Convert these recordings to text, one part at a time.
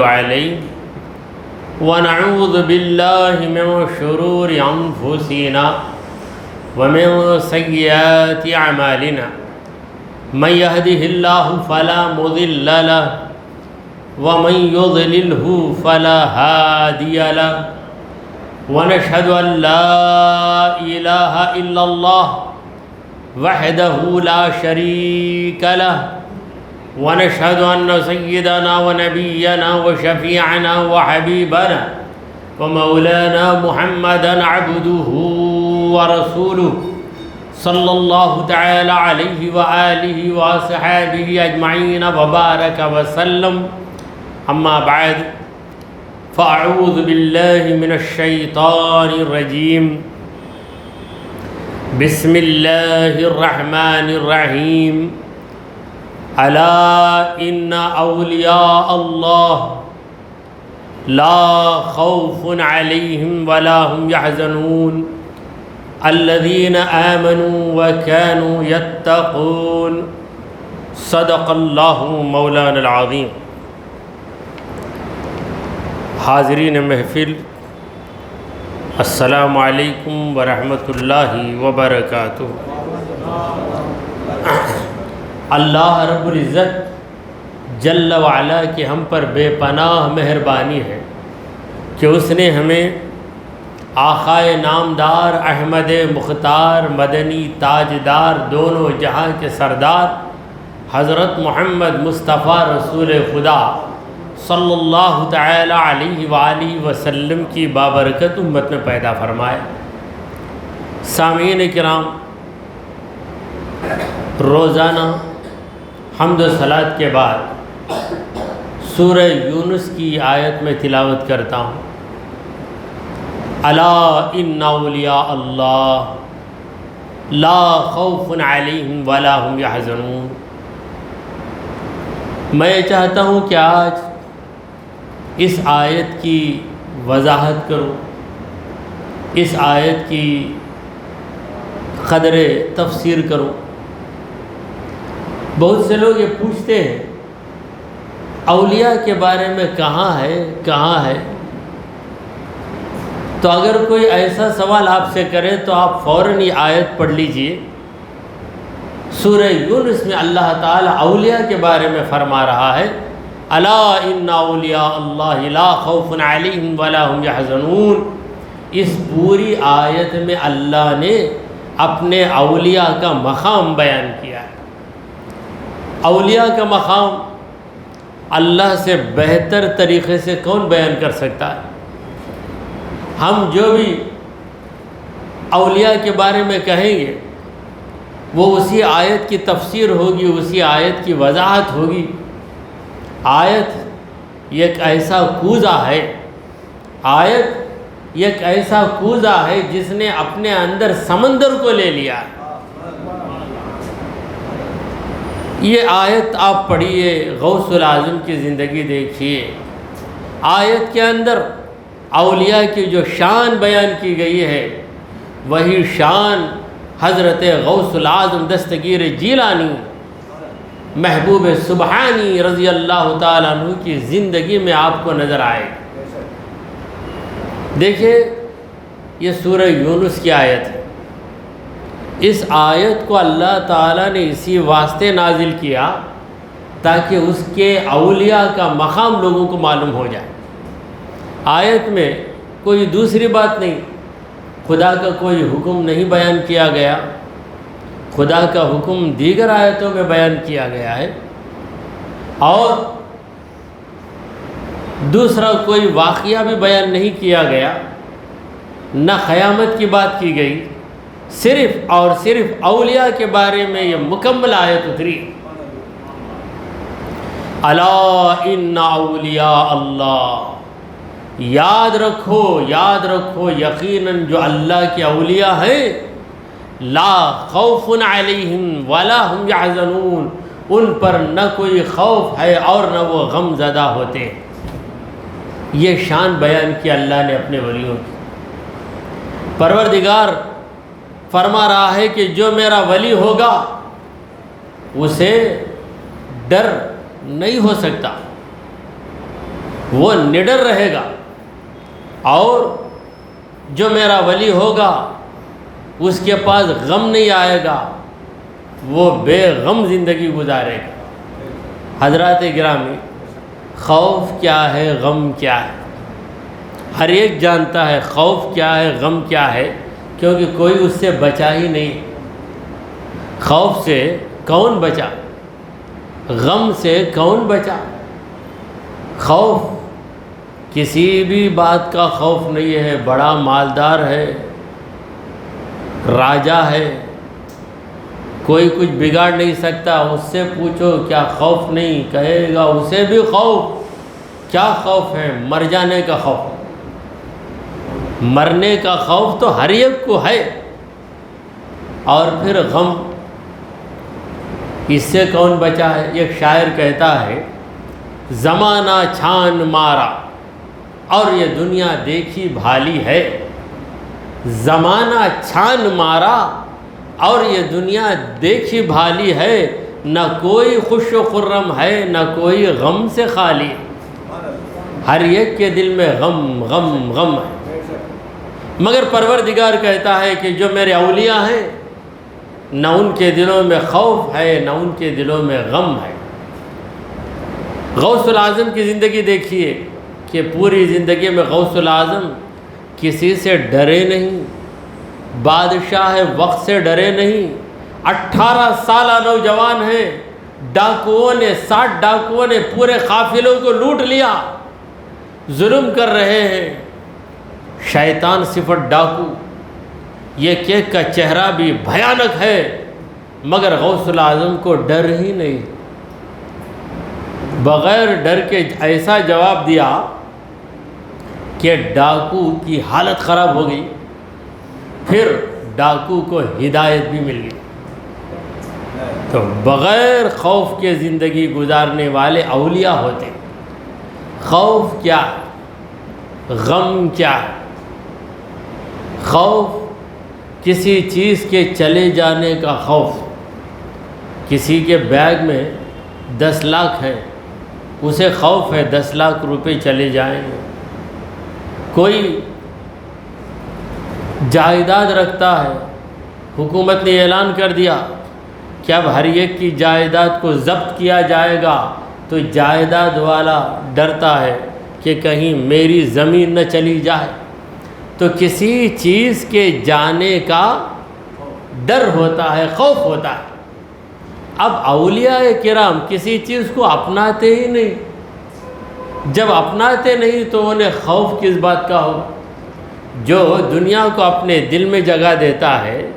عليه ونعوذ بالله من شرور أنفسنا ومن سيئات أعمالنا من يهده الله فلا مضل له ومن يضلله فلا هادي له ونشهد أن لا إله إلا الله وحده لا شريك له ونشهد أن سيدنا ونبينا وشفيعنا وحبيبنا ومولانا محمدا عبده ورسوله صلى الله تعالى عليه وآله وصحابه أجمعين وبارك وسلم أما بعد فأعوذ بالله من الشيطان الرجيم بسم الله الرحمن الرحيم ألا إن أولياء الله لا خوف عليهم ولا هم يحزنون الذين آمنوا وكانوا يتقون صدق الله مولانا العظيم. حاضرین محفل، السلام علیکم ورحمۃ اللہ وبرکاتہ. اللہ رب العزت جل وعلا کی ہم پر بے پناہ مہربانی ہے کہ اس نے ہمیں آقائے نامدار احمد مختار مدنی تاجدار دونوں جہاں کے سردار حضرت محمد مصطفیٰ رسول خدا صلی اللہ تعالی علیہ وآلہ وسلم کی بابرکت امت میں پیدا فرمائے. سامعین کرام، روزانہ حمد و صلات کے بعد سورہ یونس کی آیت میں تلاوت کرتا ہوں. الا ان اولیاء اللہ لا خوف علیہم ولا هم یحزنون. میں چاہتا ہوں کہ آج اس آیت کی وضاحت کروں، اس آیت کی قدر تفسیر کروں. بہت سے لوگ یہ پوچھتے ہیں اولیاء کے بارے میں کہاں ہے. تو اگر کوئی ایسا سوال آپ سے کرے تو آپ فوراً یہ آیت پڑھ لیجئے. سورہ یونس میں اللہ تعالی اولیاء کے بارے میں فرما رہا ہے الا ان اولیاء اللہ لا خوف علیہم ولا هم یحزنون. اس پوری آیت میں اللہ نے اپنے اولیاء کا مقام بیان کیا ہے. اولیاء کا مقام اللہ سے بہتر طریقے سے کون بیان کر سکتا ہے؟ ہم جو بھی اولیاء کے بارے میں کہیں گے وہ اسی آیت کی تفسیر ہوگی، اسی آیت کی وضاحت ہوگی. آیت ایک ایسا کوزہ ہے جس نے اپنے اندر سمندر کو لے لیا. یہ آیت آپ پڑھیے، غوث العظم کی زندگی دیکھیے. آیت کے اندر اولیاء کی جو شان بیان کی گئی ہے وہی شان حضرت غوث العظم دستگیر جیلانی محبوب سبحانی رضی اللہ تعالیٰ عنہ کی زندگی میں آپ کو نظر آئے. دیکھیں، یہ سورہ یونس کی آیت ہے. اس آیت کو اللہ تعالیٰ نے اسی واسطے نازل کیا تاکہ اس کے اولیاء کا مقام لوگوں کو معلوم ہو جائے. آیت میں کوئی دوسری بات نہیں، خدا کا کوئی حکم نہیں بیان کیا گیا. خدا کا حکم دیگر آیتوں میں بیان کیا گیا ہے، اور دوسرا کوئی واقعہ بھی بیان نہیں کیا گیا، نہ قیامت کی بات کی گئی. صرف اور صرف اولیاء کے بارے میں یہ مکمل آیت اتری. الا ان اولیاء اللہ، یاد رکھو یقیناً جو اللہ کے اولیاء ہیں لا خوف علیہم ولا هم یحزنون، ان پر نہ کوئی خوف ہے اور نہ وہ غم زدہ ہوتے. یہ شان بیان کی اللہ نے اپنے ولیوں کی. پروردگار فرما رہا ہے کہ جو میرا ولی ہوگا اسے ڈر نہیں ہو سکتا. وہ نڈر رہے گا، اور جو میرا ولی ہوگا اس کے پاس غم نہیں آئے گا، وہ بے غم زندگی گزارے گا۔ حضرات گرامی، خوف کیا ہے، غم کیا ہے؟ ہر ایک جانتا ہے خوف کیا ہے، غم کیا ہے، کیونکہ کوئی اس سے بچا ہی نہیں۔ خوف سے کون بچا؟ غم سے کون بچا؟ خوف کسی بھی بات کا خوف نہیں ہے، بڑا مالدار ہے، راجا ہے، کوئی کچھ بگاڑ نہیں سکتا، اس سے پوچھو کیا خوف نہیں، کہے گا اسے بھی خوف۔ کیا خوف ہے؟ مر جانے کا خوف۔ مرنے کا خوف تو ہر ایک کو ہے۔ اور پھر غم، اس سے کون بچا ہے؟ ایک شاعر کہتا ہے، زمانہ چھان مارا اور یہ دنیا دیکھی بھالی ہے۔ زمانہ چھان مارا اور یہ دنیا دیکھی بھالی ہے، نہ کوئی خوش و خرم ہے، نہ کوئی غم سے خالی ہے۔ ہر ایک کے دل میں غم غم غم ہے، مگر پروردگار کہتا ہے کہ جو میرے اولیاء ہیں، نہ ان کے دلوں میں خوف ہے، نہ ان کے دلوں میں غم ہے۔ غوث الاعظم کی زندگی دیکھیے کہ پوری زندگی میں غوث الاعظم کسی سے ڈرے نہیں، بادشاہ وقت سے ڈرے نہیں۔ 18 سالہ نوجوان ہیں، ڈاکوؤں نے 60 ڈاکوؤں نے پورے قافلوں کو لوٹ لیا، ظلم کر رہے ہیں۔ شیطان صفت ڈاکو، یہ کیک کا چہرہ بھی بھیانک ہے، مگر غوث الاعظم کو ڈر ہی نہیں۔ بغیر ڈر کے ایسا جواب دیا کہ ڈاکو کی حالت خراب ہو گئی، پھر ڈاکو کو ہدایت بھی مل گئی۔ تو بغیر خوف کے زندگی گزارنے والے اولیاء ہوتے۔ خوف کیا ہے؟ غم کیا ہے؟ خوف کسی چیز کے چلے جانے کا خوف۔ کسی کے بیگ میں 10 لاکھ ہے، اسے خوف ہے 10 لاکھ روپے چلے جائیں گے۔ کوئی جائیداد رکھتا ہے، حکومت نے اعلان کر دیا کہ اب ہر ایک کی جائیداد کو ضبط کیا جائے گا، تو جائیداد والا ڈرتا ہے کہ کہیں میری زمین نہ چلی جائے۔ تو کسی چیز کے جانے کا ڈر ہوتا ہے، خوف ہوتا ہے۔ اب اولیاء کرام کسی چیز کو اپناتے ہی نہیں۔ جب اپناتے نہیں تو انہیں خوف کس بات کا ہو؟ جو دنیا کو اپنے دل میں جگہ دیتا ہے،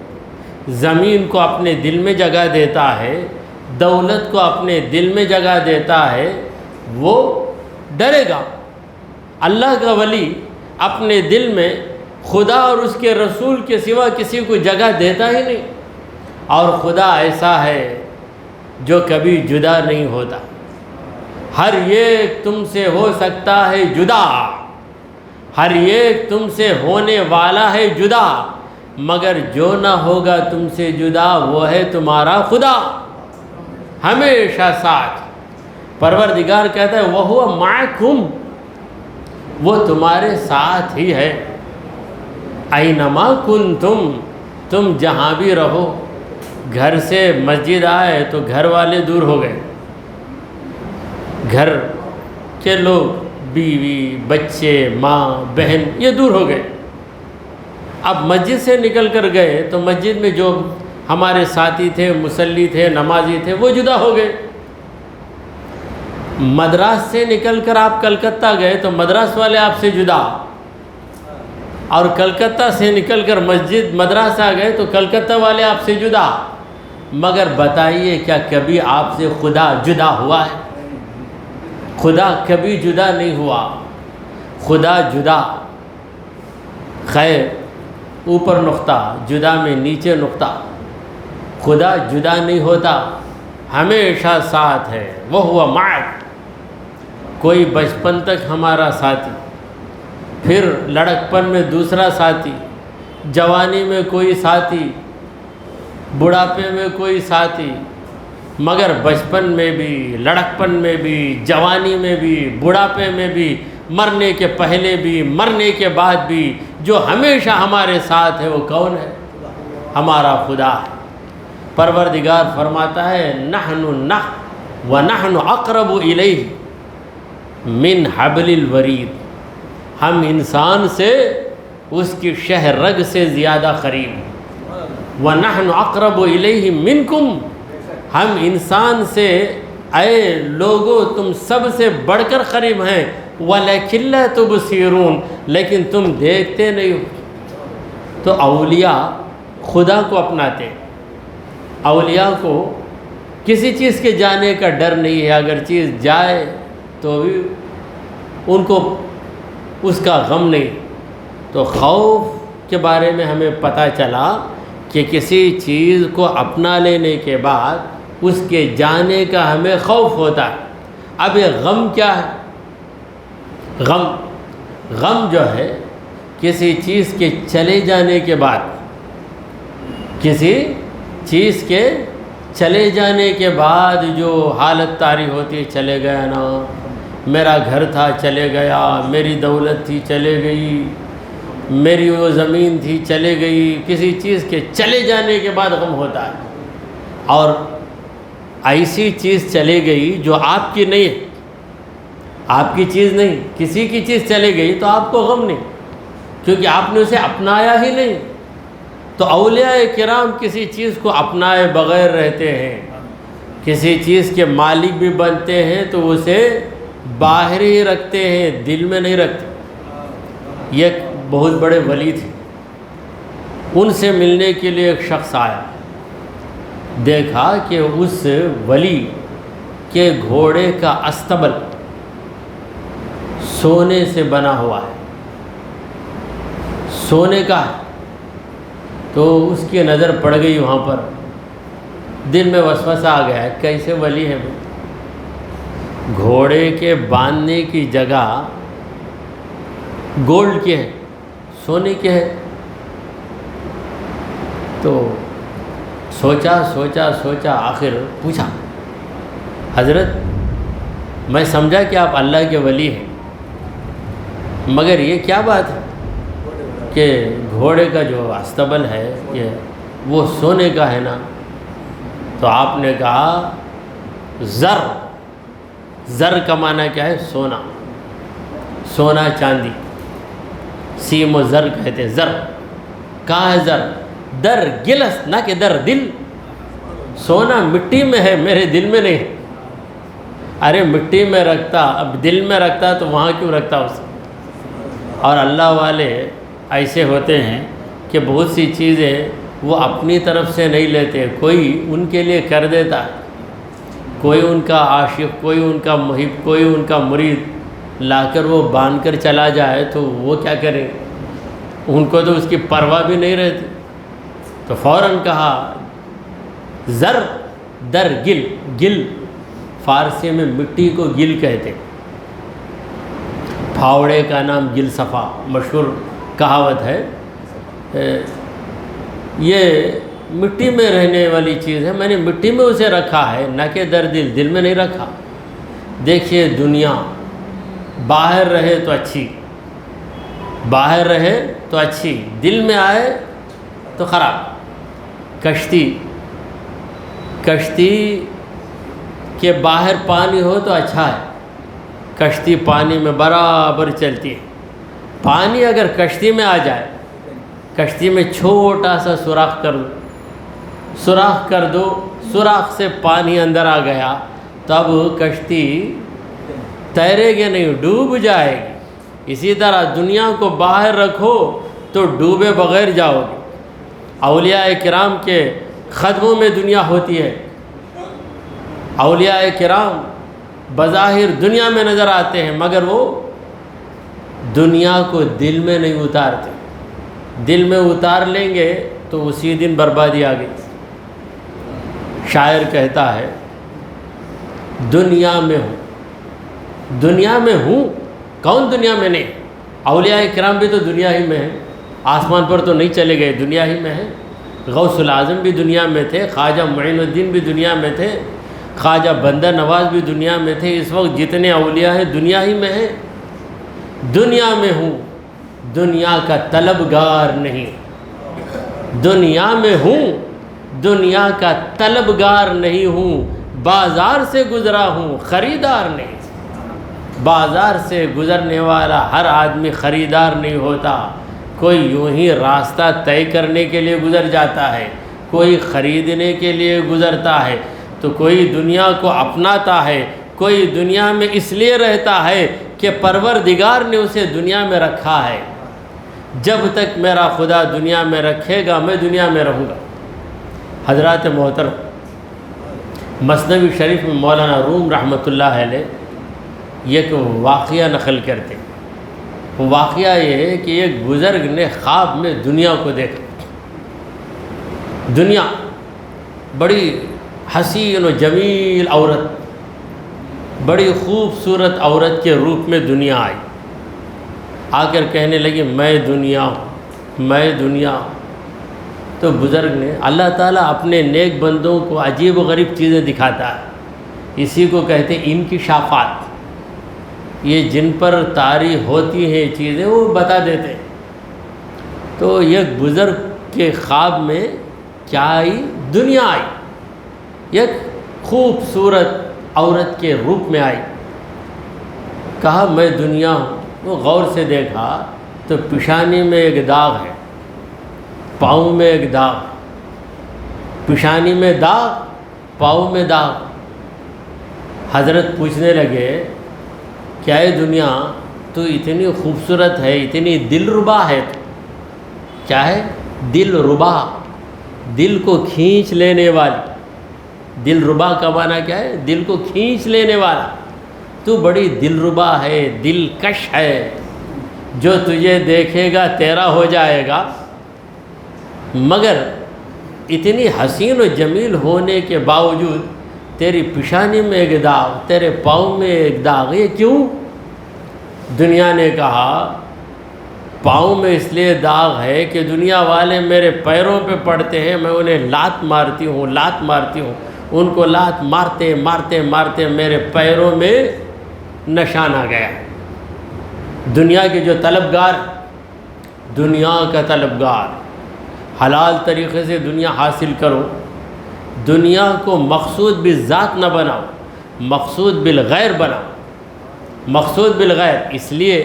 زمین کو اپنے دل میں جگہ دیتا ہے، دولت کو اپنے دل میں جگہ دیتا ہے، وہ ڈرے گا۔ اللہ کا ولی اپنے دل میں خدا اور اس کے رسول کے سوا کسی کو جگہ دیتا ہی نہیں۔ اور خدا ایسا ہے جو کبھی جدا نہیں ہوتا۔ ہر ایک تم سے ہو سکتا ہے جدا، ہر ایک تم سے ہونے والا ہے جدا، مگر جو نہ ہوگا تم سے جدا وہ ہے تمہارا خدا، ہمیشہ ساتھ۔ پروردگار کہتا ہے وَهُوَ مَعَكُمْ، وہ تمہارے ساتھ ہی ہے۔ اَيْنَمَا كُنْتُمْ، تم جہاں بھی رہو۔ گھر سے مسجد آئے تو گھر والے دور ہو گئے، گھر کے لوگ، بیوی، بچے، ماں، بہن، یہ دور ہو گئے۔ اب مسجد سے نکل کر گئے تو مسجد میں جو ہمارے ساتھی تھے، مصلی تھے، نمازی تھے، وہ جدا ہو گئے۔ مدراس سے نکل کر آپ کلکتہ گئے تو مدراس والے آپ سے جدا، اور کلکتہ سے نکل کر مسجد مدراس آ گئے تو کلکتہ والے آپ سے جدا۔ مگر بتائیے کیا کبھی آپ سے خدا جدا ہوا ہے؟ خدا کبھی جدا نہیں ہوا۔ خدا جدا، خیر اوپر نقطہ، جدا میں نیچے نقطہ، خدا جدا نہیں ہوتا، ہمیشہ ساتھ ہے۔ وَهُوَ مَعَكَ، کوئی بچپن تک ہمارا ساتھی، پھر لڑکپن میں دوسرا ساتھی، جوانی میں کوئی ساتھی، بڑھاپے میں کوئی ساتھی، مگر بچپن میں بھی، لڑکپن میں بھی، جوانی میں بھی، بڑھاپے میں بھی، مرنے کے پہلے بھی، مرنے کے بعد بھی جو ہمیشہ ہمارے ساتھ ہے وہ کون ہے؟ ہمارا خدا ہے۔ پروردگار فرماتا ہے نحن ونحن اقرب الیہ من حبل الورید، ہم انسان سے اس کی شہ رگ سے زیادہ قریب، وَنَحْنُ أَقْرَبُ إِلَيْهِ مِنْكُمْ، ہم انسان سے اے لوگو تم سب سے بڑھ کر قریب ہیں، وَلَكِنْ لَا تُبْصِرُونَ، لیکن تم دیکھتے نہیں ہو۔ تو اولیاء خدا کو اپناتے، اولیاء کو کسی چیز کے جانے کا ڈر نہیں ہے، اگر چیز جائے تو بھی ان کو اس کا غم نہیں۔ تو خوف کے بارے میں ہمیں پتہ چلا کہ کسی چیز کو اپنا لینے کے بعد اس کے جانے کا ہمیں خوف ہوتا ہے۔ اب یہ غم کیا ہے؟ غم جو ہے کسی چیز کے چلے جانے کے بعد، کسی چیز کے چلے جانے کے بعد جو حالت طاری ہوتی ہے، چلے گیا نا، میرا گھر تھا چلے گیا، میری دولت تھی چلے گئی، میری وہ زمین تھی چلے گئی، کسی چیز کے چلے جانے کے بعد غم ہوتا ہے۔ اور ایسی چیز چلے گئی جو آپ کی نہیں ہے، آپ کی چیز نہیں، کسی کی چیز چلے گئی تو آپ کو غم نہیں، کیونکہ آپ نے اسے اپنایا ہی نہیں۔ تو اولیاء کرام کسی چیز کو اپنائے بغیر رہتے ہیں، کسی چیز کے مالک بھی بنتے ہیں تو اسے باہر ہی رکھتے ہیں، دل میں نہیں رکھتے۔ یہ بہت بڑے ولی تھے، ان سے ملنے کے لیے ایک شخص آیا، دیکھا کہ اس ولی کے گھوڑے کا استبل سونے سے بنا ہوا ہے، سونے کا ہے۔ تو اس کی نظر پڑ گئی وہاں پر، دل میں وسوسہ آ گیا، کیسے ولی ہے گھوڑے کے باندھنے کی جگہ گولڈ کے ہے، سونے کے ہے۔ تو سوچا آخر پوچھا، حضرت میں سمجھا کہ آپ اللہ کے ولی ہیں، مگر یہ کیا بات ہے کہ گھوڑے کا جو استبل ہے یہ وہ سونے کا ہے نا؟ تو آپ نے کہا زر کا معنی کیا ہے؟ سونا، سونا چاندی، سیم و زر کہتے ہیں۔ زر کہاں ہے؟ زر در گلس، نہ کہ در دل۔ سونا مٹی میں ہے، میرے دل میں نہیں۔ ارے مٹی میں رکھتا، اب دل میں رکھتا تو وہاں کیوں رکھتا اسے؟ اور اللہ والے ایسے ہوتے ہیں کہ بہت سی چیزیں وہ اپنی طرف سے نہیں لیتے، کوئی ان کے لیے کر دیتا ہے، کوئی ان کا عاشق، کوئی ان کا محب، کوئی ان کا مرید لا کر وہ باندھ کر چلا جائے تو وہ کیا کریں؟ ان کو تو اس کی پرواہ بھی نہیں رہتی۔ تو فوراً کہا زر در گل، گل فارسی میں مٹی کو گل کہتے، پھاوڑے کا نام گل صفا، مشہور کہاوت ہے۔ یہ مٹی میں رہنے والی چیز ہے، میں نے مٹی میں اسے رکھا ہے، نہ کہ در دل، دل میں نہیں رکھا۔ دیکھیے دنیا باہر رہے تو اچھی، باہر رہے تو اچھی، دل میں آئے تو خراب۔ کشتی کے باہر پانی ہو تو اچھا ہے، کشتی پانی میں برابر چلتی ہے۔ پانی اگر کشتی میں آ جائے، کشتی میں چھوٹا سا سوراخ کر دو، سوراخ سے پانی اندر آ گیا تو اب کشتی تیرے گی نہیں، ڈوب جائے گی۔ اسی طرح دنیا کو باہر رکھو تو ڈوبے بغیر جاؤ گے۔ اولیاء کرام کے خدموں میں دنیا ہوتی ہے، اولیاء کرام بظاہر دنیا میں نظر آتے ہیں مگر وہ دنیا کو دل میں نہیں اتارتے، دل میں اتار لیں گے تو اسی دن بربادی آ گئی۔ شاعر کہتا ہے دنیا میں ہوں، کون دنیا میں نہیں؟ اولیاء کرام بھی تو دنیا ہی میں ہیں، آسمان پر تو نہیں چلے گئے، دنیا ہی میں ہیں۔ غوث العظم بھی دنیا میں تھے، خواجہ معین الدین بھی دنیا میں تھے، خواجہ بندہ نواز بھی دنیا میں تھے، اس وقت جتنے اولیاء ہیں دنیا ہی میں ہیں۔ دنیا میں ہوں، دنیا کا طلبگار نہیں، دنیا میں ہوں، دنیا کا طلبگار نہیں ہوں، بازار سے گزرا ہوں، خریدار نہیں۔ بازار سے گزرنے والا ہر آدمی خریدار نہیں ہوتا، کوئی یوں ہی راستہ طے کرنے کے لیے گزر جاتا ہے، کوئی خریدنے کے لیے گزرتا ہے، تو کوئی دنیا کو اپناتا ہے، کوئی دنیا میں اس لیے رہتا ہے کہ پروردگار نے اسے دنیا میں رکھا ہے۔ جب تک میرا خدا دنیا میں رکھے گا میں دنیا میں رہوں گا۔ حضرات محترم، مثنوی شریف میں مولانا روم رحمۃ اللہ علیہ ایک واقعہ نقل کرتے ہیں۔ وہ واقعہ یہ ہے کہ ایک بزرگ نے خواب میں دنیا کو دیکھا۔ دنیا بڑی حسین و جمیل عورت، بڑی خوبصورت عورت کے روپ میں دنیا آئی، آ کر کہنے لگی میں دنیا ہوں، میں دنیا ہوں۔ تو بزرگ نے، اللہ تعالیٰ اپنے نیک بندوں کو عجیب و غریب چیزیں دکھاتا ہے، اسی کو کہتے ہیں انکشافات۔ یہ جن پر طاری ہوتی ہیں چیزیں وہ بتا دیتے ہیں۔ تو ایک بزرگ کے خواب میں کیا آئی؟ دنیا آئی، ایک خوبصورت عورت کے روپ میں آئی۔ کہا میں دنیا ہوں۔ وہ غور سے دیکھا تو پیشانی میں ایک داغ ہے، پاؤں میں ایک داغ، پیشانی میں داغ، پاؤں میں داغ۔ حضرت پوچھنے لگے کیا ہے دنیا، تو اتنی خوبصورت ہے، اتنی دلربا ہے، کیا ہے؟ دلربا، دل کو کھینچ لینے والی۔ دلربا کا معنی کیا ہے؟ دل کو کھینچ لینے والا۔ تو بڑی دلربا ہے، دلکش ہے، جو تجھے دیکھے گا تیرا ہو جائے گا۔ مگر اتنی حسین و جمیل ہونے کے باوجود تیری پیشانی میں ایک داغ، تیرے پاؤں میں ایک داغ، یہ کیوں؟ دنیا نے کہا پاؤں میں اس لیے داغ ہے کہ دنیا والے میرے پیروں پہ پڑتے ہیں، میں انہیں لات مارتی ہوں، لات مارتی ہوں، ان کو لات مارتے مارتے مارتے میرے پیروں میں نشان آ گیا۔ دنیا کے جو طلبگار، دنیا کا طلبگار، حلال طریقے سے دنیا حاصل کرو، دنیا کو مقصود بالذات نہ بناؤ، مقصود بالغیر بناؤ۔ مقصود بالغیر اس لیے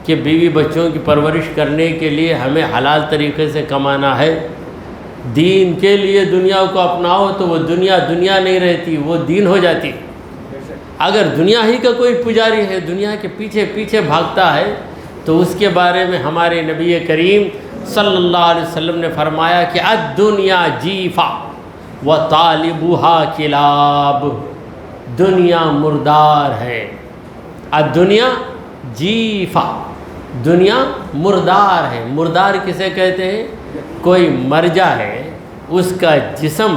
کہ بیوی بچوں کی پرورش کرنے کے لیے ہمیں حلال طریقے سے کمانا ہے۔ دین کے لیے دنیا کو اپناؤ تو وہ دنیا دنیا نہیں رہتی، وہ دین ہو جاتی۔ اگر دنیا ہی کا کوئی پجاری ہے، دنیا کے پیچھے پیچھے بھاگتا ہے، تو اس کے بارے میں ہمارے نبی کریم صلی اللہ علیہ وسلم نے فرمایا کہ الدنیا جیفا وطالبها کلاب، دنیا مردار ہے۔ الدنیا جیفا، دنیا مردار ہے۔ مردار کسے کہتے ہیں؟ کوئی مر جائے، اس کا جسم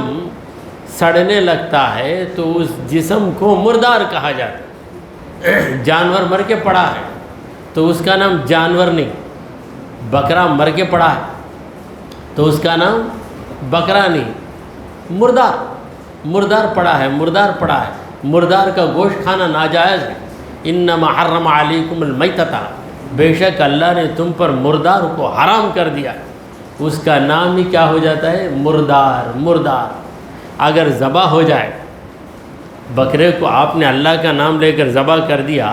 سڑنے لگتا ہے تو اس جسم کو مردار کہا جاتا ہے۔ جانور مر کے پڑا ہے تو اس کا نام جانور نہیں، بکرا مر کے پڑا ہے تو اس کا نام بکرا نہیں، مردار، مردار پڑا ہے، مردار پڑا ہے۔ مردار کا گوشت کھانا ناجائز ہے۔ انما حرم علیکم المیتۃ، بے شک اللہ نے تم پر مردار کو حرام کر دیا، اس کا نام ہی کیا ہو جاتا ہے؟ مردار۔ مردار اگر ذبح ہو جائے، بکرے کو آپ نے اللہ کا نام لے کر ذبح کر دیا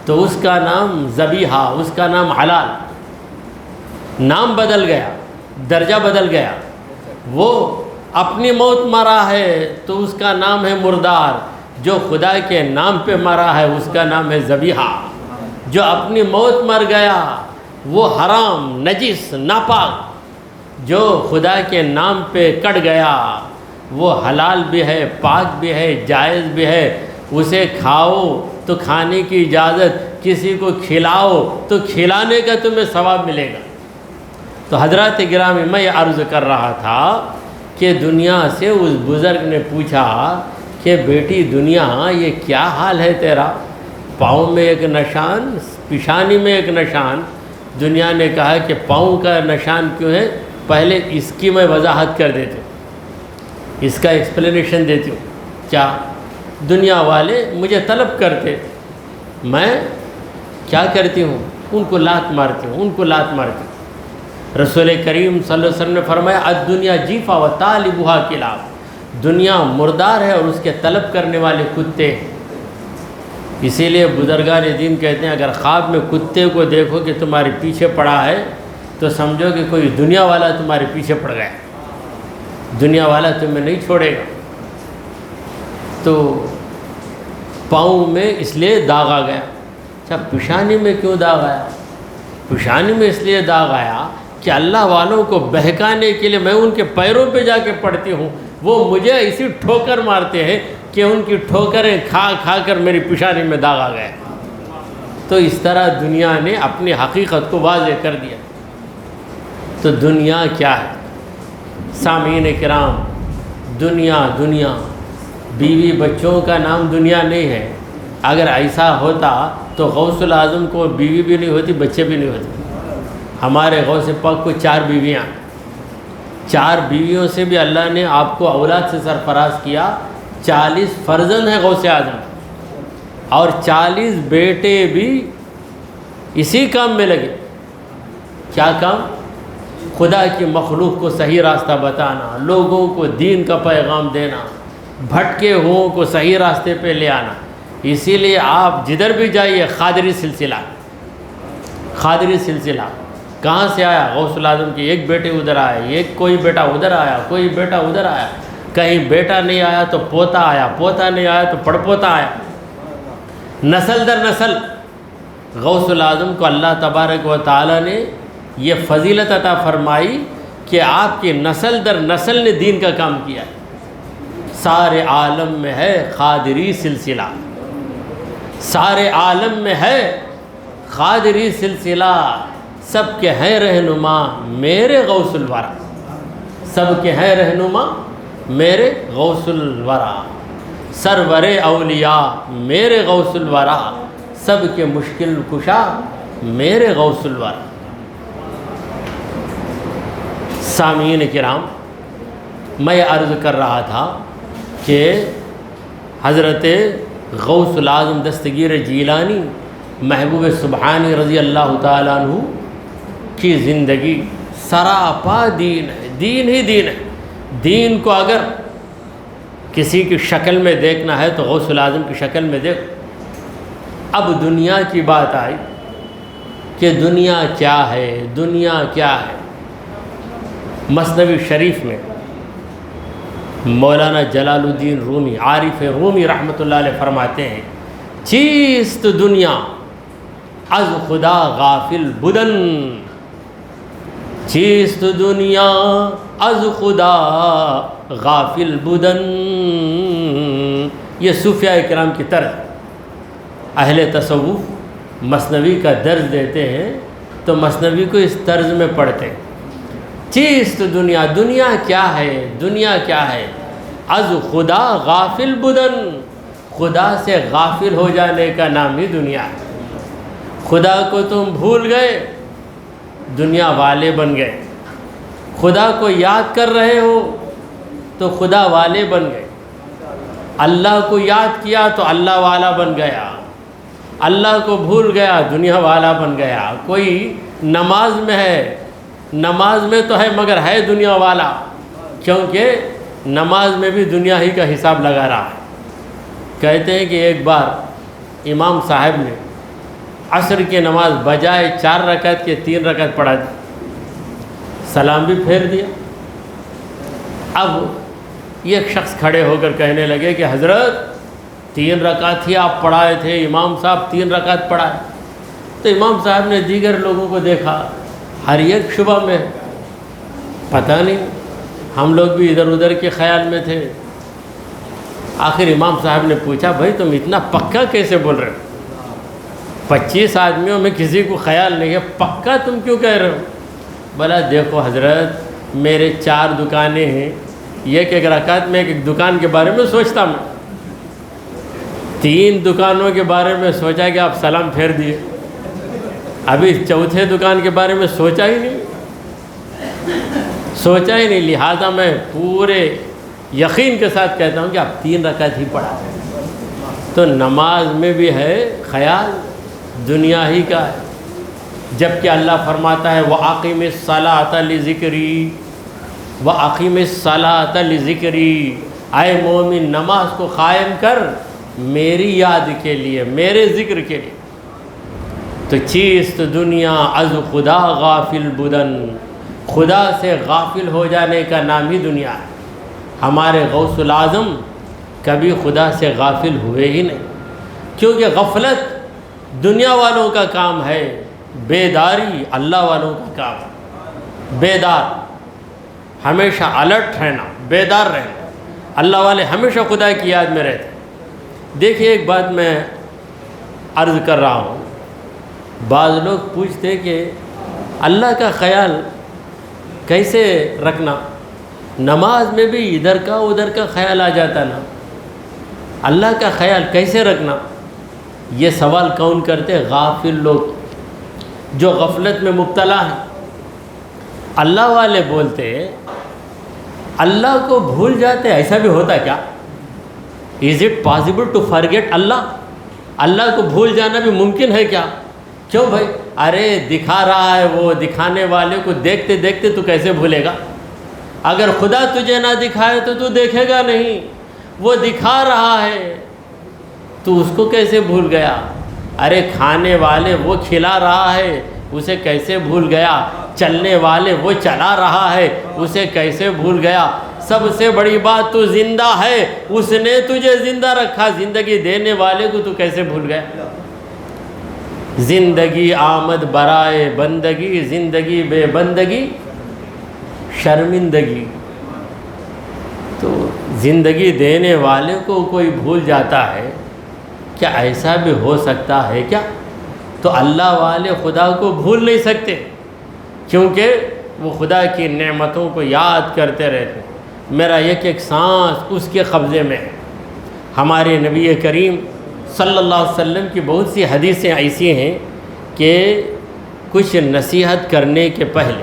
تو اس کا نام ذبیحہ، اس کا نام حلال، نام بدل گیا، درجہ بدل گیا۔ وہ اپنی موت مرا ہے تو اس کا نام ہے مردار، جو خدا کے نام پہ مرا ہے اس کا نام ہے ذبیحہ۔ جو اپنی موت مر گیا وہ حرام، نجس، ناپاک، جو خدا کے نام پہ کٹ گیا وہ حلال بھی ہے، پاک بھی ہے، جائز بھی ہے۔ اسے کھاؤ تو کھانے کی اجازت، کسی کو کھلاؤ تو کھلانے کا تمہیں ثواب ملے گا۔ تو حضرات گرامی، میں یہ عرض کر رہا تھا کہ دنیا سے اس بزرگ نے پوچھا کہ بیٹی دنیا، یہ کیا حال ہے تیرا؟ پاؤں میں ایک نشان، پیشانی میں ایک نشان۔ دنیا نے کہا کہ پاؤں کا نشان کیوں ہے؟ پہلے اس کی میں وضاحت کر دیتی ہوں، اس کا ایکسپلینیشن دیتی ہوں۔ کیا دنیا والے مجھے طلب کرتے، میں کیا کرتی ہوں؟ ان کو لات مارتی ہوں، ان کو لات مارتی ہوں۔ رسول کریم صلی اللہ علیہ وسلم نے فرمایا الدنیا جیفا و طالبها کلاب، دنیا مردار ہے اور اس کے طلب کرنے والے کتے ہیں۔ اسی لیے بزرگان دین کہتے ہیں اگر خواب میں کتے کو دیکھو کہ تمہارے پیچھے پڑا ہے تو سمجھو کہ کوئی دنیا والا تمہارے پیچھے پڑ گیا، دنیا والا تمہیں نہیں چھوڑے گا۔ تو پاؤں میں اس لیے داغ آ گیا۔ اچھا پیشانی میں کیوں داغ آیا؟ پیشانی میں اس لیے داغ آیا کہ اللہ والوں کو بہکانے کے لیے میں ان کے پیروں پہ جا کے پڑتی ہوں، وہ مجھے اسی ٹھوکر مارتے ہیں کہ ان کی ٹھوکریں کھا کھا کر میری پیشانی میں داغ آ گیا۔ تو اس طرح دنیا نے اپنی حقیقت کو واضح کر دیا۔ تو دنیا کیا ہے؟ سامعین کرام، دنیا بیوی بچوں کا نام دنیا نہیں ہے۔ اگر ایسا ہوتا تو غوث الاعظم کو بیوی بھی نہیں ہوتی، بچے بھی نہیں ہوتے۔ ہمارے غوث پاک کو 4 بیویاں، 4 بیویوں سے بھی اللہ نے آپ کو اولاد سے سرفراز کیا۔ 40 فرزند ہیں غوث اعظم، اور 40 بیٹے بھی اسی کام میں لگے۔ کیا کام؟ خدا کی مخلوق کو صحیح راستہ بتانا، لوگوں کو دین کا پیغام دینا، بھٹکے ہوں کو صحیح راستے پہ لے آنا۔ اسی لیے آپ جدھر بھی جائیے قادری سلسلہ کہاں سے آیا؟ غوث الاعظم کے ایک بیٹے ادھر آئے، ایک کوئی بیٹا ادھر آیا، کوئی بیٹا ادھر آیا، کہیں بیٹا نہیں آیا تو پوتا آیا، پوتا نہیں آیا تو پڑپوتا آیا، نسل در نسل۔ غوث الاعظم کو اللہ تبارک و تعالی نے یہ فضیلت عطا فرمائی کہ آپ کی نسل در نسل نے دین کا کام کیا ہے۔ سارے عالم میں ہے قادری سلسلہ، سارے عالم میں ہے قادری سلسلہ، سب کے ہیں رہنما میرے غوث الورا، سب کے ہیں رہنما میرے غوث الورا، سرور اولیاء میرے غوث الورا، سب کے مشکل کشا میرے غوث الورا۔ سامعین کرام، میں عرض کر رہا تھا کہ حضرت غوث الاعظم دستگیر جیلانی محبوب سبحانی رضی اللہ تعالیٰ عنہ کی زندگی سراپا دین ہے، دین ہی دین ہے۔ دین کو اگر کسی کی شکل میں دیکھنا ہے تو غوث الاعظم کی شکل میں دیکھ۔ اب دنیا کی بات آئی کہ دنیا کیا ہے، دنیا کیا ہے۔ مثنوی شریف میں مولانا جلال الدین رومی عارف رومی رحمۃ اللہ علیہ فرماتے ہیں چیست دنیا از خدا غافل بدن، چیست دنیا از خدا غافل بدن۔ یہ صوفیاء کرام کی طرز، اہل تصوف مثنوی کا درس دیتے ہیں تو مثنوی کو اس طرز میں پڑھتے ہیں۔ چیست دنیا، دنیا کیا ہے، دنیا کیا ہے؟ از خدا غافل بدن، خدا سے غافل ہو جانے کا نام ہی دنیا ہے۔ خدا کو تم بھول گئے، دنیا والے بن گئے۔ خدا کو یاد کر رہے ہو تو خدا والے بن گئے۔ اللہ کو یاد کیا تو اللہ والا بن گیا، اللہ کو بھول گیا دنیا والا بن گیا۔ کوئی نماز میں ہے، نماز میں تو ہے مگر ہے دنیا والا، کیونکہ نماز میں بھی دنیا ہی کا حساب لگا رہا ہے۔ کہتے ہیں کہ ایک بار امام صاحب نے عصر کی نماز بجائے 4 رکعت کے 3 رکعت پڑھا دی، سلام بھی پھیر دیا۔ اب ایک شخص کھڑے ہو کر کہنے لگے کہ حضرت 3 رکعت ہی آپ پڑھائے تھے، امام صاحب 3 رکعت پڑھائے۔ تو امام صاحب نے دیگر لوگوں کو دیکھا، ہر ایک شبہ میں پتہ نہیں، ہم لوگ بھی ادھر ادھر کے خیال میں تھے۔ آخر امام صاحب نے پوچھا بھائی تم اتنا پکا کیسے بول رہے ہو؟ 25 آدمیوں میں کسی کو خیال نہیں ہے، پکا تم کیوں کہہ رہے ہو؟ بولا دیکھو حضرت میرے 4 دکانیں ہیں، ایک رکعت میں ایک دکان کے بارے میں سوچتا میں، 3 دکانوں کے بارے میں سوچا کہ آپ سلام پھیر دیے، ابھی 4تھے دکان کے بارے میں سوچا ہی نہیں، لہٰذا میں پورے یقین کے ساتھ کہتا ہوں کہ آپ 3 رکعت ہی پڑھا۔ تو نماز میں بھی ہے خیال دنیا ہی کا ہے، جبکہ اللہ فرماتا ہے وَأَقِمِ الصَّلَاةَ لِذِكْرِي وَأَقِمِ الصَّلَاةَ لِذِكْرِي، اے مومن نماز کو قائم کر میری یاد کے لیے، میرے ذکر کے لیے۔ تو چیست دنیا از خدا غافل بدن، خدا سے غافل ہو جانے کا نام ہی دنیا ہے۔ ہمارے غوث العظم کبھی خدا سے غافل ہوئے ہی نہیں، کیونکہ غفلت دنیا والوں کا کام ہے، بیداری اللہ والوں کا کام ہے۔ بیدار، ہمیشہ الرٹ رہنا، بیدار رہنا۔ اللہ والے ہمیشہ خدا کی یاد میں رہتے۔ دیکھیے ایک بات میں عرض کر رہا ہوں، بعض لوگ پوچھتے کہ اللہ کا خیال کیسے رکھنا، نماز میں بھی ادھر کا ادھر کا خیال آ جاتا نا، اللہ کا خیال کیسے رکھنا؟ یہ سوال کون کرتے؟ غافل لوگ جو غفلت میں مبتلا ہیں۔ اللہ والے بولتے اللہ کو بھول جاتے، ایسا بھی ہوتا کیا؟ Is it possible to forget Allah? Allah کو بھول جانا بھی ممکن ہے کیا؟ کیوں بھائی؟ ارے دکھا رہا ہے، وہ دکھانے والے کو دیکھتے دیکھتے تو کیسے بھولے گا؟ اگر خدا تجھے نہ دکھائے تو دیکھے گا نہیں، وہ دکھا رہا ہے تو اس کو کیسے بھول گیا؟ ارے کھانے والے وہ کھلا رہا ہے، اسے کیسے بھول گیا؟ چلنے والے وہ چلا رہا ہے، اسے کیسے بھول گیا؟ سب سے بڑی بات تو زندہ ہے، اس نے تجھے زندہ رکھا، زندگی دینے والے کو تو کیسے بھول گیا؟ زندگی آمد برائے بندگی، زندگی بے بندگی شرمندگی۔ تو زندگی دینے والے کو کوئی بھول جاتا ہے، کیا ایسا بھی ہو سکتا ہے کیا؟ تو اللہ والے خدا کو بھول نہیں سکتے، کیونکہ وہ خدا کی نعمتوں کو یاد کرتے رہتے ہیں۔ میرا ایک سانس اس کے قبضے میں ہے۔ ہمارے نبی کریم صلی اللہ علیہ وسلم کی بہت سی حدیثیں ایسی ہیں کہ کچھ نصیحت کرنے کے پہلے،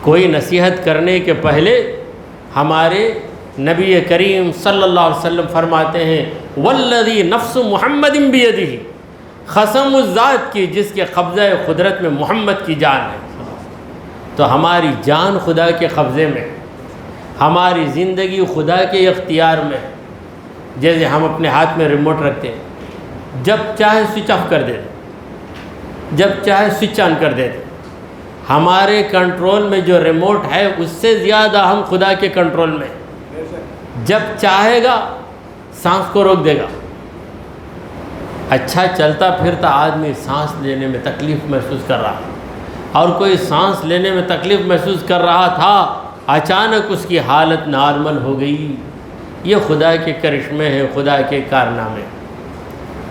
کوئی نصیحت کرنے کے پہلے ہمارے نبی کریم صلی اللہ علیہ وسلم فرماتے ہیں والذی نفس محمد بیدہ، قسم اس ذات کی جس کے قبضہ قدرت میں محمد کی جان ہے۔ تو ہماری جان خدا کے قبضے میں، ہماری زندگی خدا کے اختیار میں۔ جیسے ہم اپنے ہاتھ میں ریموٹ رکھتے ہیں، جب چاہے سوئچ آف کر دیتے، جب چاہے سوئچ آن کر دیتے۔ ہمارے کنٹرول میں جو ریموٹ ہے اس سے زیادہ ہم خدا کے کنٹرول میں۔ جب چاہے گا سانس کو روک دے گا۔ اچھا چلتا پھرتا آدمی سانس لینے میں تکلیف محسوس کر رہا، اور کوئی سانس لینے میں تکلیف محسوس کر رہا تھا، اچانک اس کی حالت نارمل ہو گئی۔ یہ خدا کے کرشمے ہیں، خدا کے کارنامے۔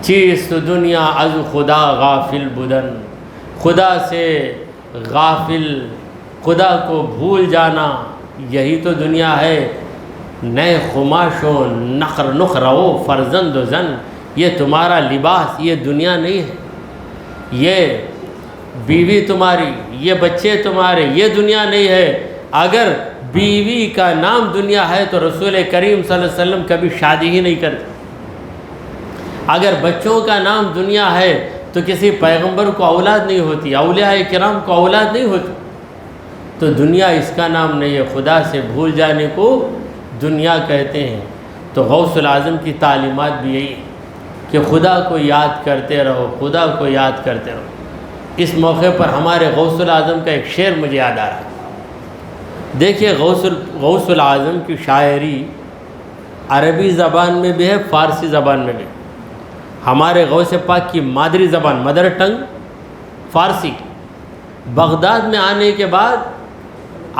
چیست دنیا از خدا غافل بدن، خدا سے غافل، خدا کو بھول جانا، یہی تو دنیا ہے۔ نئے خماش و نخر نخرو فرزند و زن، یہ تمہارا لباس، یہ دنیا نہیں ہے۔ یہ بیوی تمہاری، یہ بچے تمہارے، یہ دنیا نہیں ہے۔ اگر بیوی کا نام دنیا ہے تو رسول کریم صلی اللہ علیہ وسلم کبھی شادی ہی نہیں کرتے۔ اگر بچوں کا نام دنیا ہے تو کسی پیغمبر کو اولاد نہیں ہوتی، اولیاء کرام کو اولاد نہیں ہوتی۔ تو دنیا اس کا نام نہیں ہے، خدا سے بھول جانے کو دنیا کہتے ہیں۔ تو غوث العظم کی تعلیمات بھی یہی ہے کہ خدا کو یاد کرتے رہو، خدا کو یاد کرتے رہو۔ اس موقع پر ہمارے غوث العظم کا ایک شعر مجھے یاد آ رہا ہے۔ دیکھیے غوث العظم کی شاعری عربی زبان میں بھی ہے، فارسی زبان میں بھی۔ ہمارے غوث پاک کی مادری زبان، مدر ٹنگ فارسی۔ بغداد میں آنے کے بعد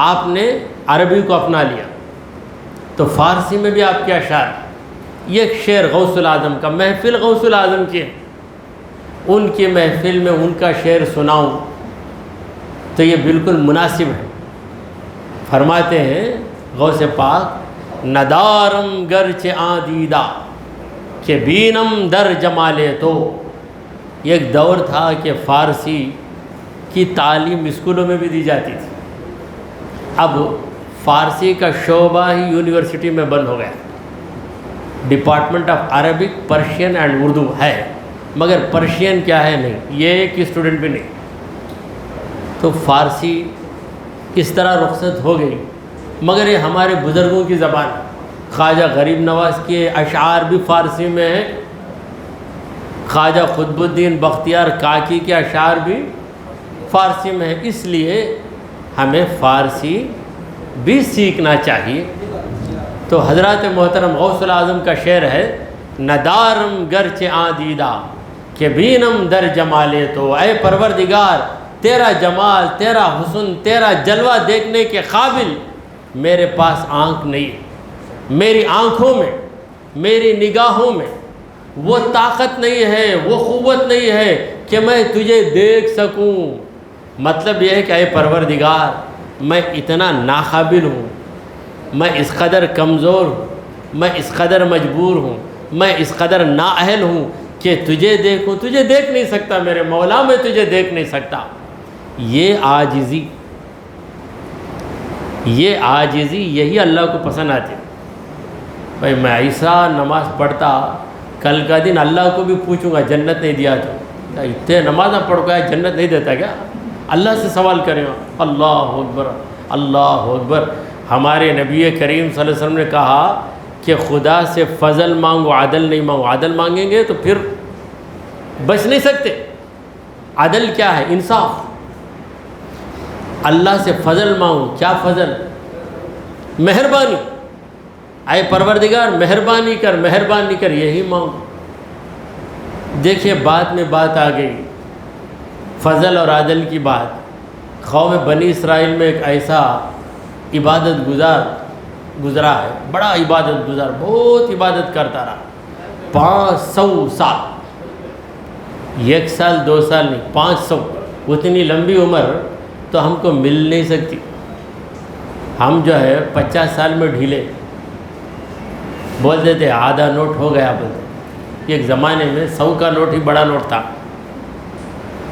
آپ نے عربی کو اپنا لیا، تو فارسی میں بھی آپ کے اشعار۔ یہ ایک شعر غوث العظم کا، محفل غوث العظم کی ہے، ان کی محفل میں ان کا شعر سناؤں تو یہ بالکل مناسب ہے۔ فرماتے ہیں غوث پاک ندارم گرچ آدیدہ کہ بینم در جمالے تو۔ یہ ایک دور تھا کہ فارسی کی تعلیم اسکولوں میں بھی دی جاتی تھی، اب فارسی کا شعبہ ہی یونیورسٹی میں بند ہو گیا۔ Department of Arabic, Persian and Urdu ہے، مگر پرشین کیا ہے نہیں، یہ ایک اسٹوڈنٹ بھی نہیں. تو فارسی اس طرح رخصت ہو گئی، مگر یہ ہمارے بزرگوں کی زبان. خواجہ غریب نواز کے اشعار بھی فارسی میں ہیں، خواجہ قطب الدین بختیار کاکی کے اشعار بھی فارسی میں ہیں. اس لیے ہمیں فارسی بھی سیکھنا چاہیے. تو حضرات محترم غوث العظم کا شعر ہے، ندارم گرچہ آدیدہ کہ بینم در جمالے تو، اے پروردگار تیرا جمال، تیرا حسن، تیرا جلوہ دیکھنے کے قابل میرے پاس آنکھ نہیں. میری آنکھوں میں، میری نگاہوں میں وہ طاقت نہیں ہے، وہ قوت نہیں ہے کہ میں تجھے دیکھ سکوں. مطلب یہ ہے کہ اے پروردگار میں اتنا ناقابل ہوں، میں اس قدر کمزور ہوں، میں اس قدر مجبور ہوں، میں اس قدر نااہل ہوں کہ تجھے دیکھوں. تجھے دیکھ نہیں سکتا میرے مولا، میں تجھے دیکھ نہیں سکتا. یہ عاجزی یہی اللہ کو پسند آتی. بھائی میں ایسا نماز پڑھتا، کل کا دن اللہ کو بھی پوچھوں گا جنت نہیں دیا تو اتنے نماز پڑھ کے جنت نہیں دیتا کیا؟ اللہ سے سوال کریں گا. اللہ اکبر، اللہ اکبر. ہمارے نبی کریم صلی اللہ علیہ وسلم نے کہا کہ خدا سے فضل مانگو، عدل نہیں مانگو. عدل مانگیں گے تو پھر بچ نہیں سکتے. عدل کیا ہے؟ انصاف. اللہ سے فضل مانگو. کیا فضل؟ مہربانی. اے پروردگار مہربانی کر، مہربانی کر، یہی مانگو. دیکھیے بعد میں بات آ گئی فضل اور عدل کی بات. قوم بنی اسرائیل میں ایک ایسا عبادت گزرا ہے، بڑا عبادت گزار، بہت عبادت کرتا رہا 500 سال. 1 سال 2 سال نہیں، 500. اتنی لمبی عمر تو ہم کو مل نہیں سکتی. ہم جو ہے 50 سال میں ڈھیلے بولتے تھے، آدھا نوٹ ہو گیا بولتے. ایک زمانے میں 100 کا نوٹ ہی بڑا نوٹ تھا،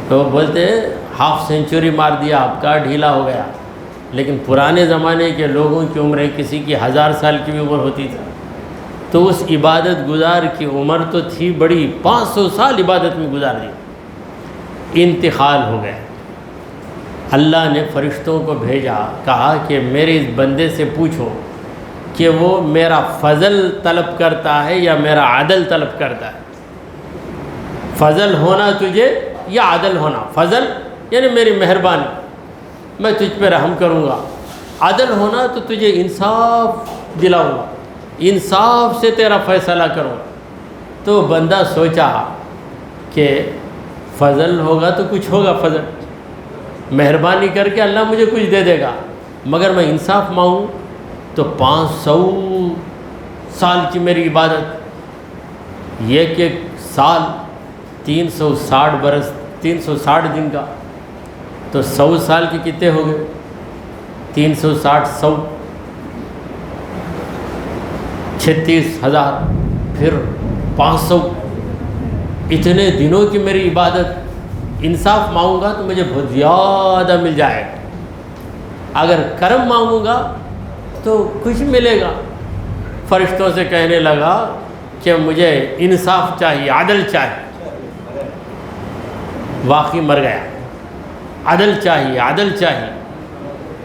تو بولتے ہاف سینچری مار دیا آپ کا، ڈھیلا ہو گیا. لیکن پرانے زمانے کے لوگوں کی عمریں کسی کی 1000 سال کی بھی عمر ہوتی تھی. تو اس عبادت گزار کی عمر تو تھی بڑی، 500 سال عبادت میں گزار دی. انتقال ہو گیا. اللہ نے فرشتوں کو بھیجا، کہا کہ میرے اس بندے سے پوچھو کہ وہ میرا فضل طلب کرتا ہے یا میرا عدل طلب کرتا ہے. فضل ہونا تجھے یا عدل ہونا؟ فضل یعنی میری مہربانی، میں تجھ پہ رحم کروں گا. عدل ہونا تو تجھے انصاف دلاؤں گا، انصاف سے تیرا فیصلہ کروں گا. تو بندہ سوچا کہ فضل ہوگا تو کچھ ہوگا، فضل مہربانی کر کے اللہ مجھے کچھ دے دے گا، مگر میں انصاف مانگوں تو 500 سال کی میری عبادت، ایک سال 360 برس، 360 دن کا، تو 100 سال کے کتنے ہو گئے؟ 360 100 36,000، پھر 500. اتنے دنوں کی میری عبادت. انصاف مانگوں گا تو مجھے بہت زیادہ مل جائے گا، اگر کرم مانگوں گا تو کچھ ملے گا. فرشتوں سے کہنے لگا کہ مجھے انصاف چاہیے، عدل چاہیے. واقعی مر گیا. عدل چاہیے، عدل چاہیے.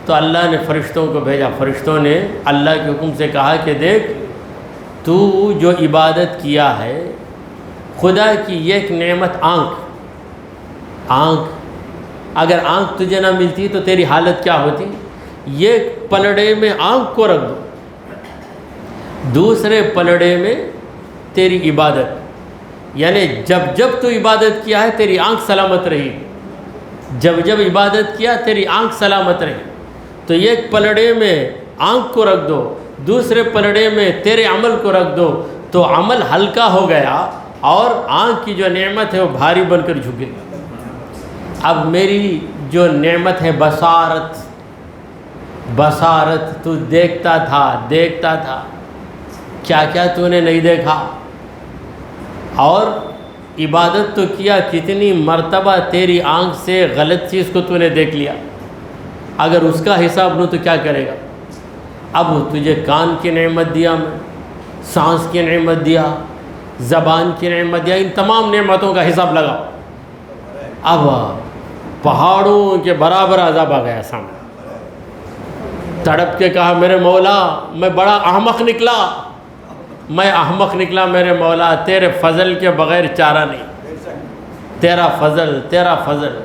تو اللہ نے فرشتوں کو بھیجا. فرشتوں نے اللہ کے حکم سے کہا کہ دیکھ تو جو عبادت کیا ہے، خدا کی ایک نعمت آنکھ، اگر آنکھ تجھے نہ ملتی تو تیری حالت کیا ہوتی؟ ایک پلڑے میں آنکھ کو رکھ دو، دوسرے پلڑے میں تیری عبادت، یعنی جب تو عبادت کیا ہے تیری آنکھ سلامت رہی، جب عبادت کیا تیری آنکھ سلامت رہی. تو ایک پلڑے میں آنکھ کو رکھ دو، دوسرے پلڑے میں تیرے عمل کو رکھ دو، تو عمل ہلکا ہو گیا اور آنکھ کی جو نعمت ہے وہ بھاری بن کر جھک گئی. اب میری جو نعمت ہے بصارت، تو دیکھتا تھا، کیا تو نے نہیں دیکھا. اور عبادت تو کیا، کتنی مرتبہ تیری آنکھ سے غلط چیز کو تو نے دیکھ لیا. اگر اس کا حساب لوں تو کیا کرے گا؟ اب تجھے کان کی نعمت دیا میں، سانس کی نعمت دیا، زبان کی نعمت دیا، ان تمام نعمتوں کا حساب لگاؤ۔ اب پہاڑوں کے برابر عذاب آ گیا سامنے۔ تڑپ کے کہا میرے مولا میں بڑا احمق نکلا، میں احمق نکلا میرے مولا، تیرے فضل کے بغیر چارہ نہیں، تیرا فضل تیرا فضل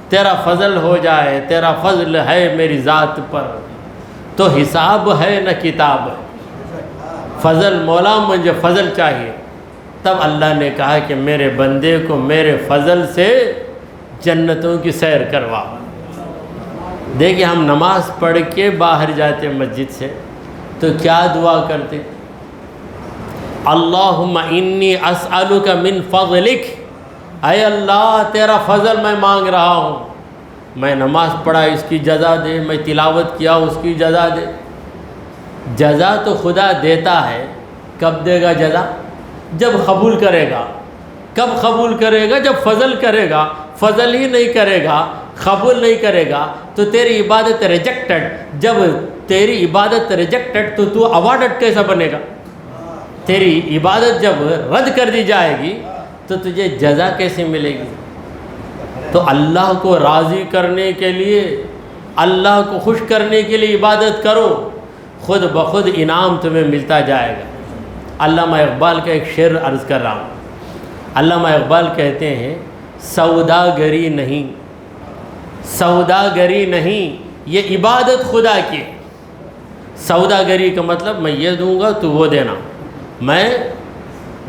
تیرا فضل ہو جائے، تیرا فضل ہے میری ذات پر تو حساب ہے نہ کتاب ہے۔ فضل مولا مجھے فضل چاہیے۔ تب اللہ نے کہا کہ میرے بندے کو میرے فضل سے جنتوں کی سیر کروا۔ دیکھیں ہم نماز پڑھ کے باہر جاتے مسجد سے تو کیا دعا کرتے؟ اللہم انی اسألک من فضلک، اے اللہ تیرا فضل میں مانگ رہا ہوں، میں نماز پڑھا اس کی جزا دے، میں تلاوت کیا اس کی جزا دے۔ جزا تو خدا دیتا ہے، کب دے گا جزا؟ جب قبول کرے گا۔ کب قبول کرے گا؟ جب فضل کرے گا۔ فضل ہی نہیں کرے گا، قبول نہیں کرے گا تو تیری عبادت ریجیکٹڈ۔ جب تیری عبادت ریجیکٹڈ تو تو اوارڈڈ کیسا بنے گا؟ تیری عبادت جب رد کر دی جائے گی تو تجھے جزا کیسے ملے گی؟ تو اللہ کو راضی کرنے کے لیے، اللہ کو خوش کرنے کے لیے عبادت کرو، خود بخود انعام تمہیں ملتا جائے گا۔ علامہ اقبال کا ایک شعر عرض کر رہا ہوں۔ علامہ اقبال کہتے ہیں سوداگری نہیں، سوداگری نہیں، یہ عبادت خدا کی ہے۔ سوداگری کا مطلب میں یہ دوں گا تو وہ دینا، میں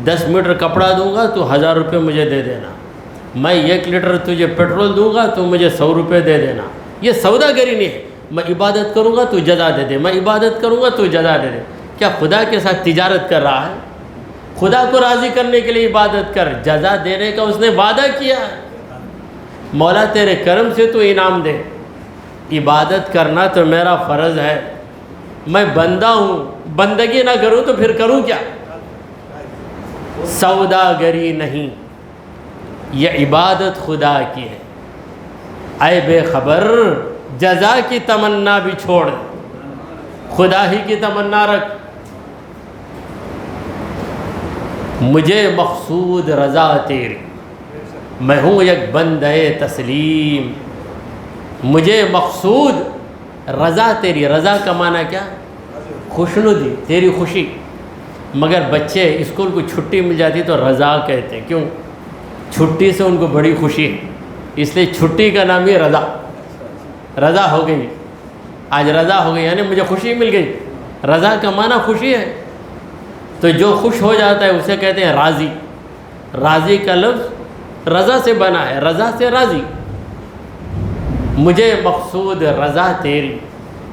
10 میٹر کپڑا دوں گا تو 1000 روپے مجھے دے دینا، میں 1 لیٹر تجھے پیٹرول دوں گا تو مجھے 100 روپے دے دینا۔ یہ سوداگری نہیں ہے۔ میں عبادت کروں گا تو جزا دے دے، میں عبادت کروں گا تو جزا دے دے۔ کیا خدا کے ساتھ تجارت کر رہا ہے؟ خدا کو راضی کرنے کے لیے عبادت کر، جزا دینے کا اس نے وعدہ کیا ہے۔ مولا تیرے کرم سے تو انعام دے۔ عبادت کرنا تو میرا فرض ہے، میں بندہ ہوں، بندگی نہ کروں تو پھر کروں کیا؟ سوداگری نہیں، یہ عبادت خدا کی ہے۔ اے بے خبر جزا کی تمنا بھی چھوڑ، خدا ہی کی تمنا رکھ۔ مجھے مقصود رضا تیری، میں ہوں ایک بندہ تسلیم۔ مجھے مقصود رضا تیری، رضا کا معنی کیا؟ خوشنودی، تیری خوشی۔ مگر بچے اسکول کو چھٹی مل جاتی تو رضا کہتے ہیں، کیوں؟ چھٹی سے ان کو بڑی خوشی ہے، اس لیے چھٹی کا نام ہی رضا۔ رضا ہو گئی، آج رضا ہو گئی یعنی مجھے خوشی مل گئی۔ رضا کا معنی خوشی ہے، تو جو خوش ہو جاتا ہے اسے کہتے ہیں راضی۔ راضی کا لفظ رضا سے بنا ہے، رضا سے راضی۔ مجھے مقصود رضا تیری،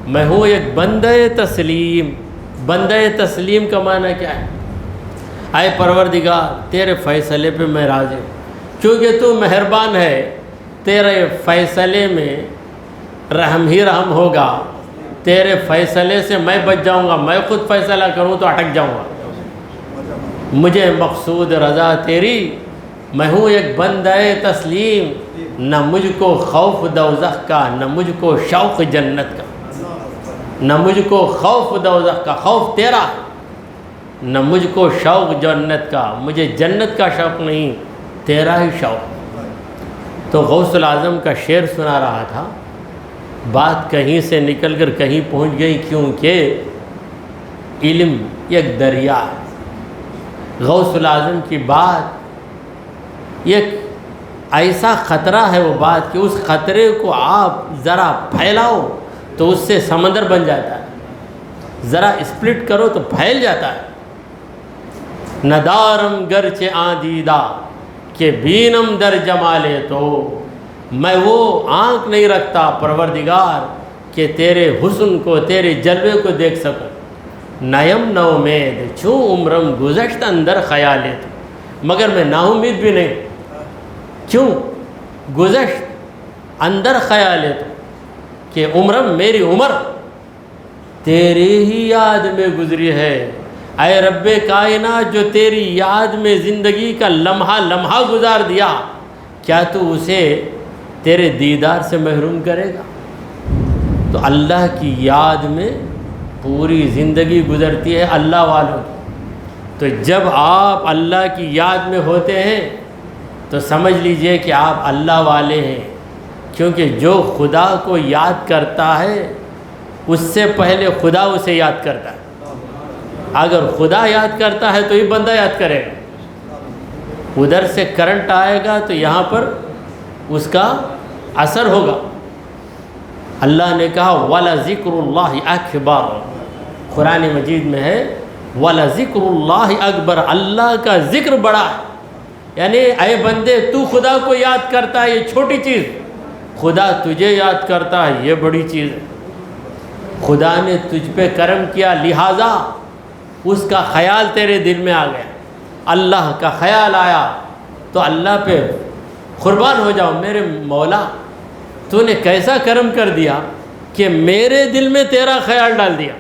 میں ہوں ایک بندہ تسلیم۔ بندہ تسلیم کا معنی کیا ہے؟ اے پروردگار تیرے فیصلے پہ میں راضی ہوں، کیونکہ تو مہربان ہے، تیرے فیصلے میں رحم ہی رحم ہوگا۔ تیرے فیصلے سے میں بچ جاؤں گا، میں خود فیصلہ کروں تو اٹک جاؤں گا۔ مجھے مقصود رضا تیری، میں ہوں ایک بندہ تسلیم۔ نہ مجھ کو خوف دوزخ کا، نہ مجھ کو شوق جنت کا۔ نہ مجھ کو خوف دوزخ کا، خوف تیرا، نہ مجھ کو شوق جنت کا، مجھے جنت کا شوق نہیں، تیرا ہی شوق۔ تو غوث العظم کا شعر سنا رہا تھا، بات کہیں سے نکل کر کہیں پہنچ گئی، کیونکہ علم ایک دریا ہے۔ غوث العظم کی بات ایک ایسا خطرہ ہے، وہ بات کہ اس خطرے کو آپ ذرا پھیلاؤ تو اس سے سمندر بن جاتا ہے، ذرا اسپلٹ کرو تو پھیل جاتا ہے۔ ندارم گرچہ آندیدہ کہ بینم در جمالے، تو میں وہ آنکھ نہیں رکھتا پروردگار کہ تیرے حسن کو، تیرے جلوے کو دیکھ سکوں۔ نیم نہ امید چوں عمرم گزشت اندر خیالے، تو مگر میں نا امید بھی نہیں، کیوں؟ گزشت اندر خیالے، تو کہ عمرم میری عمر تیری ہی یاد میں گزری ہے۔ اے رب کائنات، جو تیری یاد میں زندگی کا لمحہ لمحہ گزار دیا، کیا تو اسے تیرے دیدار سے محروم کرے گا؟ تو اللہ کی یاد میں پوری زندگی گزرتی ہے اللہ والوں کی۔ تو جب آپ اللہ کی یاد میں ہوتے ہیں تو سمجھ لیجئے کہ آپ اللہ والے ہیں، کیونکہ جو خدا کو یاد کرتا ہے اس سے پہلے خدا اسے یاد کرتا ہے۔ اگر خدا یاد کرتا ہے تو یہ بندہ یاد کرے گا، ادھر سے کرنٹ آئے گا تو یہاں پر اس کا اثر ہوگا۔ اللہ نے کہا وَلَذِكْرُ اللَّهِ أَكْبَرُ، قرآن مجید میں ہے وَلَذِكْرُ اللَّهِ أَكْبَرُ، اللہ کا ذکر بڑا ہے۔ یعنی اے بندے تو خدا کو یاد کرتا ہے یہ چھوٹی چیز، خدا تجھے یاد کرتا ہے یہ بڑی چیز ہے۔ خدا نے تجھ پہ کرم کیا لہٰذا اس کا خیال تیرے دل میں آ گیا، اللہ کا خیال آیا تو اللہ پہ قربان ہو جاؤ، میرے مولا تو نے کیسا کرم کر دیا کہ میرے دل میں تیرا خیال ڈال دیا،